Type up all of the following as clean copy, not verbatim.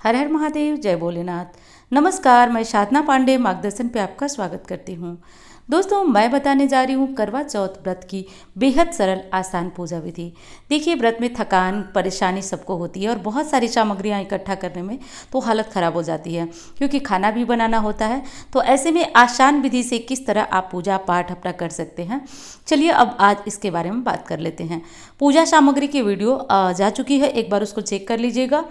हर हर महादेव, जय भोलेनाथ। नमस्कार, मैं साधना पांडे मार्गदर्शन पे आपका स्वागत करती हूँ। दोस्तों, मैं बताने जा रही हूँ करवा चौथ व्रत की बेहद सरल आसान पूजा विधि। देखिए, व्रत में थकान परेशानी सबको होती है और बहुत सारी सामग्रियाँ इकट्ठा करने में तो हालत ख़राब हो जाती है, क्योंकि खाना भी बनाना होता है। तो ऐसे में आसान विधि से किस तरह आप पूजा पाठ अपना कर सकते हैं, चलिए अब आज इसके बारे में बात कर लेते हैं। पूजा सामग्री की वीडियो जा चुकी है, एक बार उसको चेक कर लीजिएगा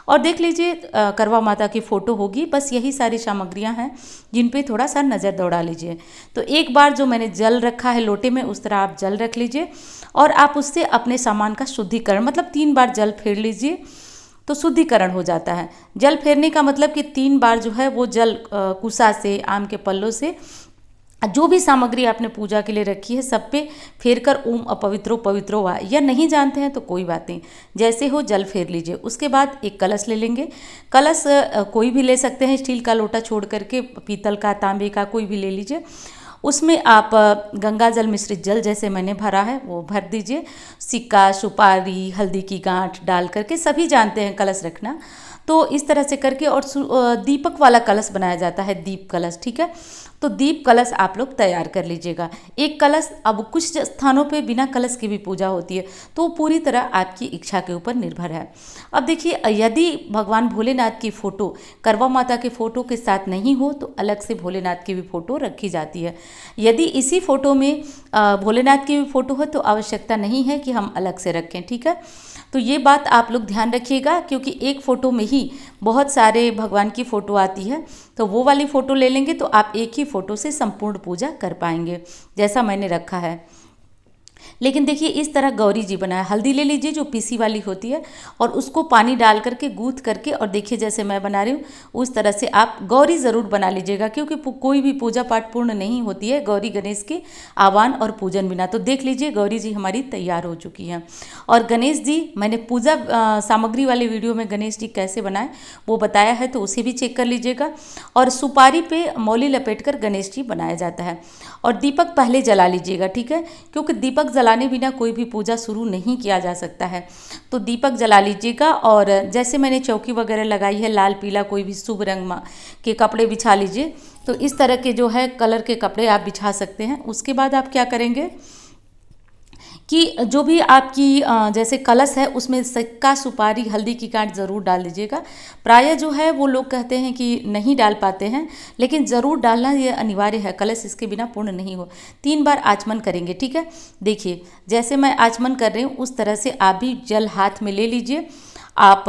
और देख लीजिए करवा माता की फ़ोटो होगी। बस यही सारी सामग्रियां हैं जिन पे थोड़ा सा नज़र दौड़ा लीजिए। तो एक बार जो मैंने जल रखा है लोटे में, उस तरह आप जल रख लीजिए और आप उससे अपने सामान का शुद्धिकरण, मतलब 3 बार जल फेर लीजिए तो शुद्धिकरण हो जाता है। जल फेरने का मतलब कि 3 बार जो है वो जल कुसा से, आम के पल्लों से, जो भी सामग्री आपने पूजा के लिए रखी है सब पे फेर कर ओम अपवित्रो पवित्रो वा, या नहीं जानते हैं तो कोई बात नहीं, जैसे हो जल फेर लीजिए। उसके बाद एक कलश ले लेंगे। कलश कोई भी ले सकते हैं, स्टील का लोटा छोड़ करके पीतल का, तांबे का, कोई भी ले लीजिए। उसमें आप गंगा जल मिश्रित जल जैसे मैंने भरा है वो भर दीजिए। सिक्का, सुपारी, हल्दी की गांठ डाल करके, सभी जानते हैं कलश रखना, तो इस तरह से करके। और दीपक वाला कलश बनाया जाता है, दीप कलश, ठीक है। तो दीप कलश आप लोग तैयार कर लीजिएगा। एक कलश, अब कुछ स्थानों पे बिना कलश की भी पूजा होती है, तो पूरी तरह आपकी इच्छा के ऊपर निर्भर है। अब देखिए, यदि भगवान भोलेनाथ की फ़ोटो करवा माता के फ़ोटो के साथ नहीं हो तो अलग से भोलेनाथ की भी फ़ोटो रखी जाती है। यदि इसी फ़ोटो में भोलेनाथ की भी फ़ोटो हो तो आवश्यकता नहीं है कि हम अलग से रखें, ठीक है। तो ये बात आप लोग ध्यान रखिएगा, क्योंकि एक फ़ोटो में ही बहुत सारे भगवान की फ़ोटो आती है, तो वो वाली फ़ोटो ले लेंगे तो आप एक ही फ़ोटो से संपूर्ण पूजा कर पाएंगे, जैसा मैंने रखा है। लेकिन देखिए, इस तरह गौरी जी बनाया। हल्दी ले लीजिए जो पीसी वाली होती है, और उसको पानी डाल करके गूँथ करके, और देखिए जैसे मैं बना रही हूँ उस तरह से आप गौरी ज़रूर बना लीजिएगा, क्योंकि कोई भी पूजा पाठ पूर्ण नहीं होती है गौरी गणेश के आह्वान और पूजन बिना। तो देख लीजिए, गौरी जी हमारी तैयार हो चुकी हैं। और गणेश जी, मैंने पूजा सामग्री वाली वीडियो में गणेश जी कैसे बनाए वो बताया है, तो उसे भी चेक कर लीजिएगा। और सुपारी पे मौली लपेट कर गणेश जी बनाया जाता है। और दीपक पहले जला लीजिएगा, ठीक है, क्योंकि दीपक जलाने बिना कोई भी पूजा शुरू नहीं किया जा सकता है। तो दीपक जला लीजिएगा। और जैसे मैंने चौकी वगैरह लगाई है, लाल पीला कोई भी शुभ रंग के कपड़े बिछा लीजिए। तो इस तरह के जो है कलर के कपड़े आप बिछा सकते हैं। उसके बाद आप क्या करेंगे कि जो भी आपकी जैसे कलश है उसमें सिक्का, सुपारी, हल्दी की गांठ ज़रूर डाल दीजिएगा। प्रायः जो है वो लोग कहते हैं कि नहीं डाल पाते हैं, लेकिन ज़रूर डालना ये अनिवार्य है, कलश इसके बिना पूर्ण नहीं हो। 3 बार आचमन करेंगे, ठीक है। देखिए, जैसे मैं आचमन कर रही हूँ उस तरह से आप भी जल हाथ में ले लीजिए। आप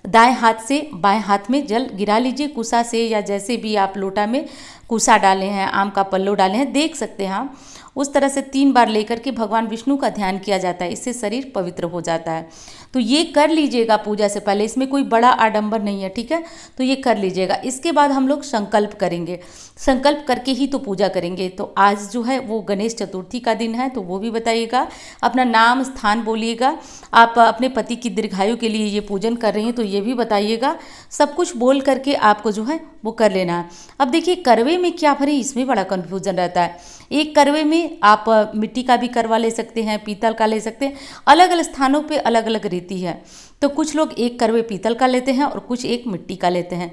दाएं हाथ से बाएं हाथ में जल गिरा लीजिए, कुसा से, या जैसे भी आप लोटा में कुसा डाले हैं, आम का पल्लो डाले हैं, देख सकते हैं आप। उस तरह से 3 बार लेकर के भगवान विष्णु का ध्यान किया जाता है, इससे शरीर पवित्र हो जाता है। तो ये कर लीजिएगा पूजा से पहले, इसमें कोई बड़ा आडंबर नहीं है, ठीक है। तो ये कर लीजिएगा। इसके बाद हम लोग संकल्प करेंगे, संकल्प करके ही तो पूजा करेंगे। तो आज जो है वो गणेश चतुर्थी का दिन है, तो वो भी बताइएगा। अपना नाम स्थान बोलिएगा। आप अपने पति की दीर्घायु के लिए ये पूजन कर रही हैं तो ये भी बताइएगा। सब कुछ बोल करके आपको जो है वो कर लेना है। अब देखिए, करवे में क्या भरें, इसमें बड़ा कन्फ्यूजन रहता है। एक करवे में आप मिट्टी का भी करवा ले सकते हैं, पीतल का ले सकते हैं। अलग अलग स्थानों पे अलग अलग रीति है। तो कुछ लोग एक करवे पीतल का लेते हैं और कुछ एक मिट्टी का लेते हैं।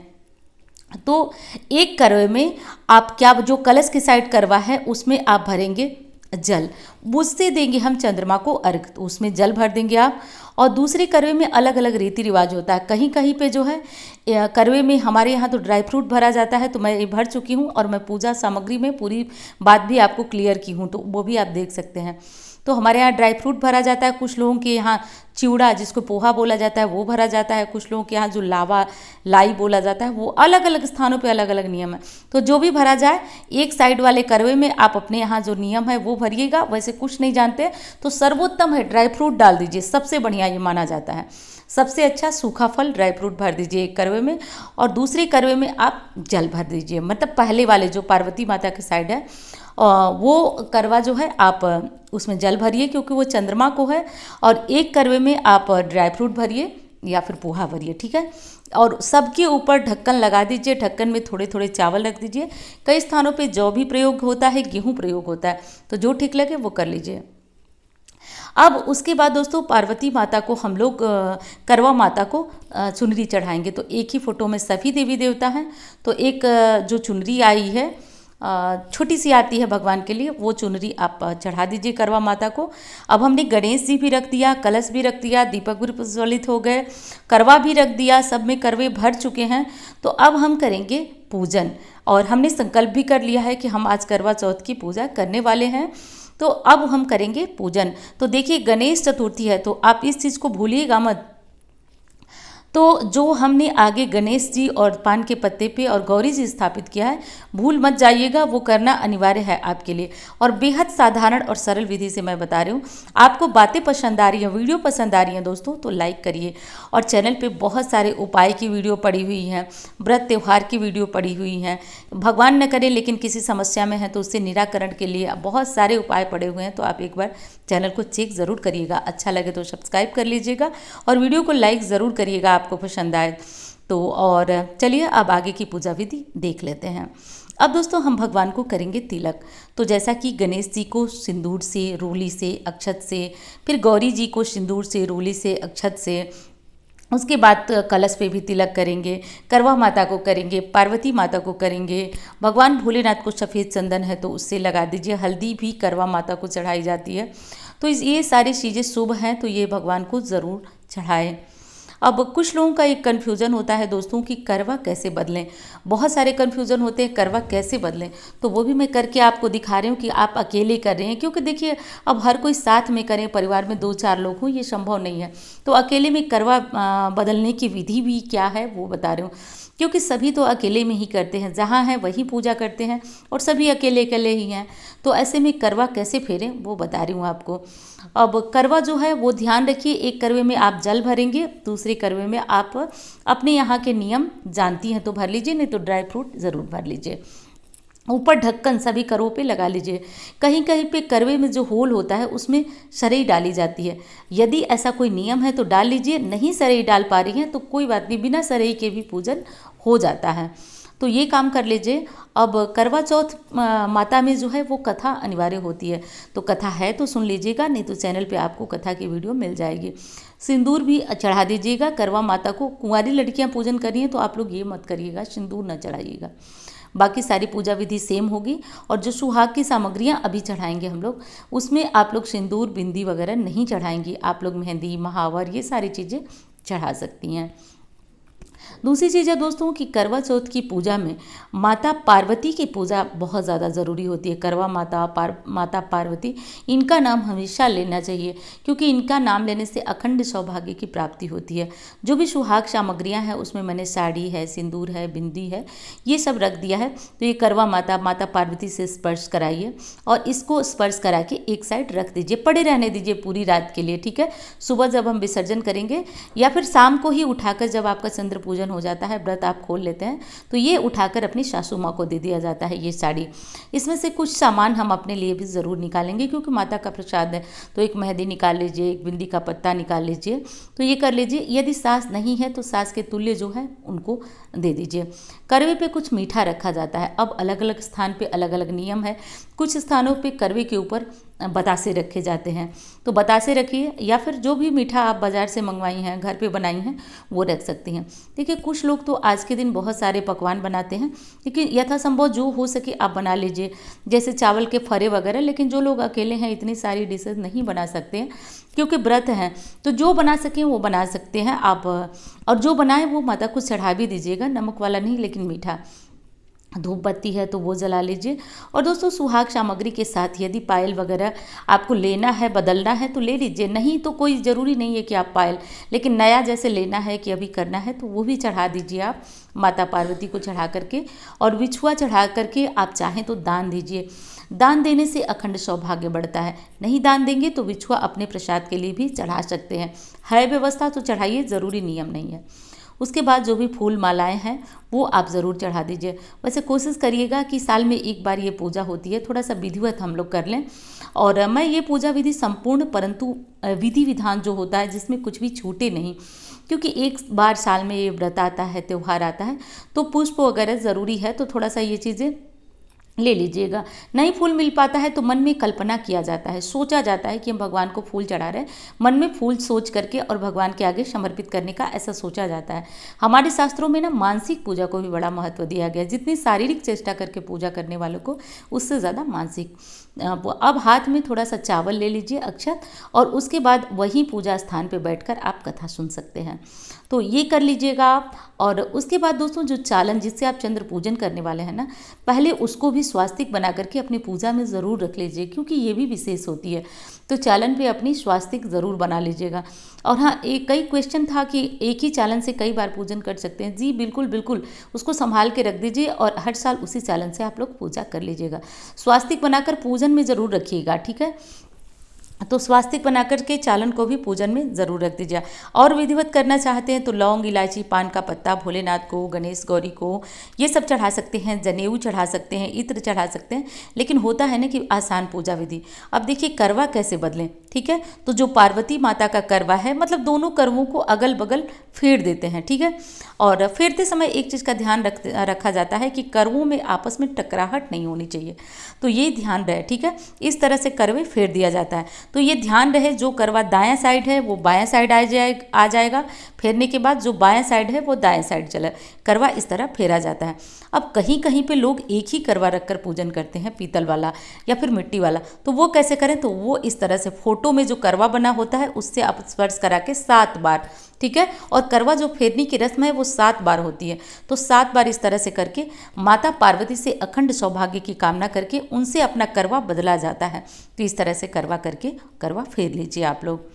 तो एक करवे में आप क्या, जो कलश की साइड करवा है उसमें आप भरेंगे जल, उससे देंगे हम चंद्रमा को अर्घ, तो उसमें जल भर देंगे आप। और दूसरे करवे में अलग अलग रीति रिवाज होता है। कहीं कहीं पे जो है करवे में, हमारे यहाँ तो ड्राई फ्रूट भरा जाता है, तो मैं ये भर चुकी हूँ और मैं पूजा सामग्री में पूरी बात भी आपको क्लियर की हूँ, तो वो भी आप देख सकते हैं। तो हमारे यहाँ ड्राई फ्रूट भरा जाता है, कुछ लोगों के यहाँ चिवड़ा, जिसको पोहा बोला जाता है, वो भरा जाता है, कुछ लोगों के यहाँ जो लावा लाई बोला जाता है, वो अलग अलग स्थानों पे अलग अलग नियम है। तो जो भी भरा जाए, एक साइड वाले करवे में आप अपने यहाँ जो नियम है वो भरिएगा। वैसे कुछ नहीं जानते तो सर्वोत्तम है ड्राई फ्रूट डाल दीजिए, सबसे बढ़िया ये माना जाता है। सबसे अच्छा सूखा फल ड्राई फ्रूट भर दीजिए एक करवे में, और दूसरे करवे में आप जल भर दीजिए। मतलब पहले वाले जो पार्वती माता के साइड है वो करवा जो है आप उसमें जल भरिए, क्योंकि वो चंद्रमा को है। और एक करवे में आप ड्राई फ्रूट भरिए या फिर पोहा भरिए, ठीक है। और सबके ऊपर ढक्कन लगा दीजिए, ढक्कन में थोड़े थोड़े चावल रख दीजिए। कई स्थानों पे जौ भी प्रयोग होता है, गेहूं प्रयोग होता है, तो जो ठीक लगे वो कर लीजिए। अब उसके बाद दोस्तों पार्वती माता को हम लोग करवा माता को चुनरी चढ़ाएंगे। तो एक ही फोटो में सभी देवी देवता हैं, तो एक जो चुनरी आई है छोटी सी आती है भगवान के लिए, वो चुनरी आप चढ़ा दीजिए करवा माता को। अब हमने गणेश जी भी रख दिया, कलश भी रख दिया, दीपक भी प्रज्वलित हो गए, करवा भी रख दिया, सब में करवे भर चुके हैं। तो अब हम करेंगे पूजन, और हमने संकल्प भी कर लिया है कि हम आज करवा चौथ की पूजा करने वाले हैं। तो अब हम करेंगे पूजन। तो देखिए गणेश चतुर्थी है, तो आप इस चीज़ को भूलिएगा मत। तो जो हमने आगे गणेश जी और पान के पत्ते पे और गौरी जी स्थापित किया है, भूल मत जाइएगा, वो करना अनिवार्य है आपके लिए। और बेहद साधारण और सरल विधि से मैं बता रही हूँ। आपको बातें पसंद आ रही हैं, वीडियो पसंद आ रही हैं दोस्तों, तो लाइक करिए। और चैनल पे बहुत सारे उपाय की वीडियो पड़ी हुई हैं, व्रत त्यौहार की वीडियो पड़ी हुई हैं। भगवान न करे लेकिन किसी समस्या में है तो उससे निराकरण के लिए बहुत सारे उपाय पड़े हुए हैं। तो आप एक बार चैनल को चेक ज़रूर करिएगा, अच्छा लगे तो सब्सक्राइब कर लीजिएगा और वीडियो को लाइक ज़रूर करिएगा आपको पसंद आए तो। और चलिए अब आगे की पूजा विधि देख लेते हैं। अब दोस्तों हम भगवान को करेंगे तिलक। तो जैसा कि गणेश जी को सिंदूर से, रोली से, अक्षत से, फिर गौरी जी को सिंदूर से, रोली से, अक्षत से, उसके बाद कलश पे भी तिलक करेंगे, करवा माता को करेंगे, पार्वती माता को करेंगे, भगवान भोलेनाथ को सफ़ेद चंदन है तो उससे लगा दीजिए, हल्दी भी करवा माता को चढ़ाई जाती है। तो ये सारी चीज़ें शुभ हैं, तो ये भगवान को ज़रूर चढ़ाएं। अब कुछ लोगों का एक कन्फ्यूज़न होता है दोस्तों कि करवा कैसे बदलें। बहुत सारे कन्फ्यूज़न होते हैं करवा कैसे बदलें, तो वो भी मैं करके आपको दिखा रही हूँ कि आप अकेले कर रहे हैं। क्योंकि देखिए अब हर कोई साथ में करें, परिवार में 2-4 लोग हों, ये संभव नहीं है। तो अकेले में करवा बदलने की विधि भी क्या है वो बता रही हूँ। क्योंकि सभी तो अकेले में ही करते हैं, जहाँ हैं वहीं पूजा करते हैं और सभी अकेले अकेले ही हैं। तो ऐसे में करवा कैसे फेरें वो बता रही हूँ आपको। अब करवा जो है वो ध्यान रखिए, एक करवे में आप जल भरेंगे, दूसरे करवे में आप अपने यहाँ के नियम जानती हैं तो भर लीजिए, नहीं तो ड्राई फ्रूट ज़रूर भर लीजिए। ऊपर ढक्कन सभी करवों पे लगा लीजिए। कहीं कहीं पे करवे में जो होल होता है उसमें सरई डाली जाती है। यदि ऐसा कोई नियम है तो डाल लीजिए, नहीं सरई डाल पा रही हैं तो कोई बात नहीं, बिना सरई के भी पूजन हो जाता है। तो ये काम कर लीजिए। अब करवा चौथ माता में जो है वो कथा अनिवार्य होती है, तो कथा है तो सुन लीजिएगा, नहीं तो चैनल पे आपको कथा की वीडियो मिल जाएगी। सिंदूर भी चढ़ा दीजिएगा करवा माता को। कुंवारी लड़कियां पूजन कर रही हैं तो आप लोग ये मत करिएगा, सिंदूर न चढ़ाइएगा। बाकी सारी पूजा विधि सेम होगी। और जो सुहाग की सामग्रियां अभी चढ़ाएंगे हम लोग, उसमें आप लोग सिंदूर, बिंदी वगैरह नहीं चढ़ाएंगी। आप लोग मेहंदी, महावर, ये सारी चीज़ें चढ़ा सकती हैं। दूसरी चीज़ है दोस्तों कि करवा चौथ की पूजा में माता पार्वती की पूजा बहुत ज़्यादा ज़रूरी होती है। करवा माता, माता पार्वती, इनका नाम हमेशा लेना चाहिए, क्योंकि इनका नाम लेने से अखंड सौभाग्य की प्राप्ति होती है। जो भी सुहाग सामग्रियां हैं उसमें मैंने साड़ी है, सिंदूर है, बिंदी है, ये सब रख दिया है। तो ये करवा माता, माता पार्वती से स्पर्श कराइए और इसको स्पर्श करा के एक साइड रख दीजिए, पड़े रहने दीजिए पूरी रात के लिए, ठीक है। सुबह जब हम विसर्जन करेंगे या फिर शाम को ही उठाकर, जब आपका चंद्र पूजन हो जाता है, व्रत आप खोल लेते हैं, तो ये उठाकर अपनी सासू माँ को दे दिया जाता है ये साड़ी। इसमें से कुछ सामान हम अपने लिए भी ज़रूर निकालेंगे, क्योंकि माता का प्रसाद है। तो एक मेहंदी निकाल लीजिए, एक बिंदी का पत्ता निकाल लीजिए, तो ये कर लीजिए। यदि सास नहीं है तो सास के तुल्य जो है उनको दे दीजिए। करवे पे कुछ मीठा रखा जाता है। अब अलग अलग स्थान पे अलग अलग नियम है। कुछ स्थानों पे करवे के ऊपर बतासे रखे जाते हैं, तो बतासे रखिए, या फिर जो भी मीठा आप बाज़ार से मंगवाई हैं, घर पे बनाई हैं, वो रख सकती हैं। देखिए कुछ लोग तो आज के दिन बहुत सारे पकवान बनाते हैं, लेकिन यथासंभव जो हो सके आप बना लीजिए, जैसे चावल के फरे वगैरह। लेकिन जो लोग अकेले हैं इतनी सारी डिशेज नहीं बना सकते हैं, क्योंकि व्रत हैं, तो जो बना सकें वो बना सकते हैं आप। और जो बनाए वो माता को चढ़ा भी दीजिएगा, नमक वाला नहीं लेकिन मीठा। धूप बत्ती है तो वो जला लीजिए। और दोस्तों सुहाग सामग्री के साथ यदि पायल वगैरह आपको लेना है, बदलना है तो ले लीजिए, नहीं तो कोई ज़रूरी नहीं है कि आप पायल, लेकिन नया जैसे लेना है कि अभी करना है तो वो भी चढ़ा दीजिए आप माता पार्वती को चढ़ा करके। और बिछुआ चढ़ा करके आप चाहें तो दान दीजिए। दान देने से अखंड सौभाग्य बढ़ता है। नहीं दान देंगे तो बिछुआ अपने प्रसाद के लिए भी चढ़ा सकते हैं, है व्यवस्था तो चढ़ाइए, ज़रूरी नियम नहीं है। उसके बाद जो भी फूल मालाएं हैं वो आप ज़रूर चढ़ा दीजिए। वैसे कोशिश करिएगा कि साल में एक बार ये पूजा होती है, थोड़ा सा विधिवत हम लोग कर लें। और मैं ये पूजा विधि संपूर्ण, परंतु विधि विधान जो होता है जिसमें कुछ भी छूटे नहीं, क्योंकि एक बार साल में ये व्रत आता है, त्यौहार आता है, तो पुष्प वगैरह ज़रूरी है, तो थोड़ा सा ये चीज़ें ले लीजिएगा। नहीं फूल मिल पाता है तो मन में कल्पना किया जाता है, सोचा जाता है कि हम भगवान को फूल चढ़ा रहे हैं, मन में फूल सोच करके और भगवान के आगे समर्पित करने का ऐसा सोचा जाता है। हमारे शास्त्रों में ना मानसिक पूजा को भी बड़ा महत्व दिया गया है। जितनी शारीरिक चेष्टा करके पूजा करने वालों को, उससे ज़्यादा मानसिक। अब हाथ में थोड़ा सा चावल ले लीजिए अक्षत, और उसके बाद वहीं पूजा स्थान पे बैठकर आप कथा सुन सकते हैं। तो ये कर लीजिएगा आप। और उसके बाद दोस्तों, जो चालन जिससे आप चंद्र पूजन करने वाले हैं ना, पहले उसको भी स्वास्तिक बना करके अपनी पूजा में ज़रूर रख लीजिए, क्योंकि ये भी विशेष होती है। तो चालन पे अपनी स्वास्तिक ज़रूर बना लीजिएगा। और हाँ, एक कई क्वेश्चन था कि एक ही चालन से कई बार पूजन कर सकते हैं। जी बिल्कुल बिल्कुल, उसको संभाल के रख दीजिए और हर साल उसी चालन से आप लोग पूजा कर लीजिएगा। स्वास्तिक बनाकर पूजन में ज़रूर रखिएगा, ठीक है। तो स्वास्तिक बना करके चालन को भी पूजन में ज़रूर रख दीजिए। और विधिवत करना चाहते हैं तो लौंग, इलायची, पान का पत्ता भोलेनाथ को, गणेश गौरी को, ये सब चढ़ा सकते हैं। जनेऊ चढ़ा सकते हैं, इत्र चढ़ा सकते हैं। लेकिन होता है ना कि आसान पूजा विधि। अब देखिए करवा कैसे बदलें, ठीक है। तो जो पार्वती माता का करवा है, मतलब दोनों करवों को अगल बगल फेर देते हैं, ठीक है। और फेरते समय एक चीज़ का ध्यान रखा जाता है कि करवों में आपस में टकराहट नहीं होनी चाहिए। तो ये ध्यान रहे, ठीक है। इस तरह से करवे फेर दिया जाता है। तो ये ध्यान रहे, जो करवा दायां साइड है वो बायां साइड आ जाएगा। फेरने के बाद जो बायां साइड है वो दाएं साइड चला, करवा इस तरह फेरा जाता है। अब कहीं कहीं पे लोग एक ही करवा रखकर पूजन करते हैं, पीतल वाला या फिर मिट्टी वाला। तो वो कैसे करें, तो वो इस तरह से फोटो में जो करवा बना होता है उससे आप स्पर्श करा के 7 बार, ठीक है। और करवा जो फेरने की रस्म है वो 7 बार होती है। तो 7 बार इस तरह से करके माता पार्वती से अखंड सौभाग्य की कामना करके उनसे अपना करवा बदला जाता है। तो इस तरह से करवा करके करवा फेर लीजिए आप लोग।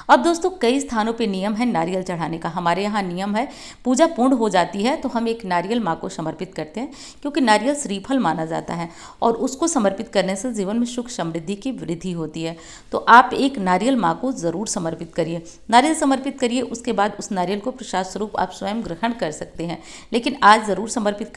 अब दोस्तों, कई स्थानों पे नियम है नारियल चढ़ाने का। हमारे यहाँ नियम है, पूजा पूर्ण हो जाती है तो हम एक नारियल माँ को समर्पित करते हैं, क्योंकि नारियल श्रीफल माना जाता है और उसको समर्पित करने से जीवन में सुख समृद्धि की वृद्धि होती है। तो आप एक नारियल माँ को ज़रूर समर्पित करिए। नारियल समर्पित करिए, उसके बाद उस नारियल को प्रसाद स्वरूप आप स्वयं ग्रहण कर सकते हैं, लेकिन आज ज़रूर समर्पित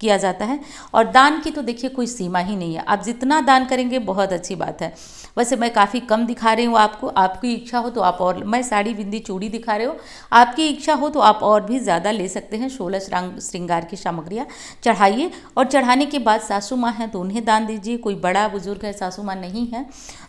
किया जाता है। और दान की तो देखिए कोई सीमा ही नहीं है, आप जितना दान करेंगे बहुत अच्छी बात है। वैसे मैं काफ़ी कम दिखा रही हूँ आपको, आपकी इच्छा हो तो आप और, मैं साड़ी बिंदी चूड़ी दिखा रही हूँ, आपकी इच्छा हो तो आप और भी ज़्यादा ले सकते हैं। 16 श्रृंगार की सामग्रियाँ चढ़ाइए। और चढ़ाने के बाद सासू माँ हैं तो उन्हें दान दीजिए, कोई बड़ा बुजुर्ग है, सासू माँ नहीं है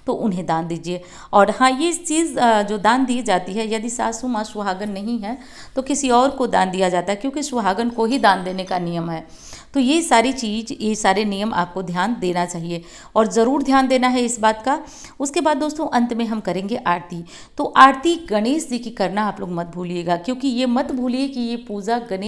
तो उन्हें दान दीजिए। और हाँ, ये चीज़ जो दान दी जाती है, यदि सासू माँ सुहागन नहीं है तो किसी और को दान दिया जाता है, क्योंकि सुहागन को ही दान देने का नियम है। तो ये सारी चीज़, ये सारे नियम आपको ध्यान देना चाहिए और ज़रूर ध्यान देना है इस बात का। उसके बाद दोस्तों, अंत में हम करेंगे आरती। तो आरती गणेश जी की करना आप लोग मत भूलिएगा, क्योंकि ये मत भूलिए कि ये पूजा गणेश